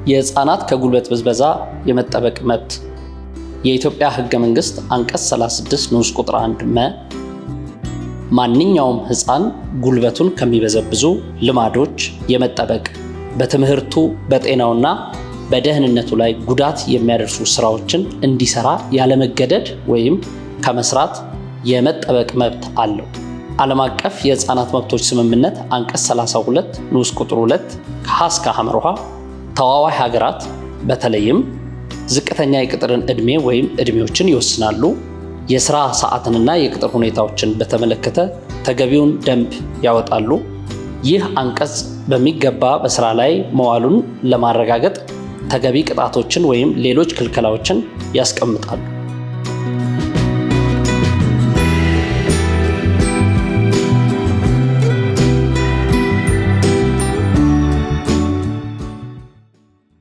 የህፃናት ከጉልበት ብዝበዛ የመጠበቅ መብት የኢትዮጵያ ህገ መንግስት አንቀጽ 36 ንዑስ ቁጥር 1 ማንኛውም ህፃን ጉልበቱን ከሚበዘብዙ ልማዶች የመጠበቅ በትምህርቱ በጤናውና በደህንነቱ ላይ ጉዳት የሚያደርሱ ስራዎችን እንዲሰራ ያለመገደድ ወይም ከመስራት የመጠበቅ መብት አለው። ዓለም አቀፍ የህፃናት መብቶች ስምምነት አንቀጽ 32 ንዑስ ቁጥር 2 ከሀ እስከ ሐመርሃ ተዋዋይ ሀገራት በተለይም ዝቅተኛ የቅጥርን ዕድሜ ወይም ዕድሜዎችን ይወስናሉ። የሥራ ሰዓትንና የቅጥር ሁኔታዎችን በተመለከተ ተገቢውን ደንብ ያወጣሉ። ይህ አንቀጽ በሚገባ በሥራ ላይ መዋሉን ለማረጋገጥ ተገቢ ቅጣቶችን ወይም ሌሎች ክልከላዎችን ያስቀምጣሉ።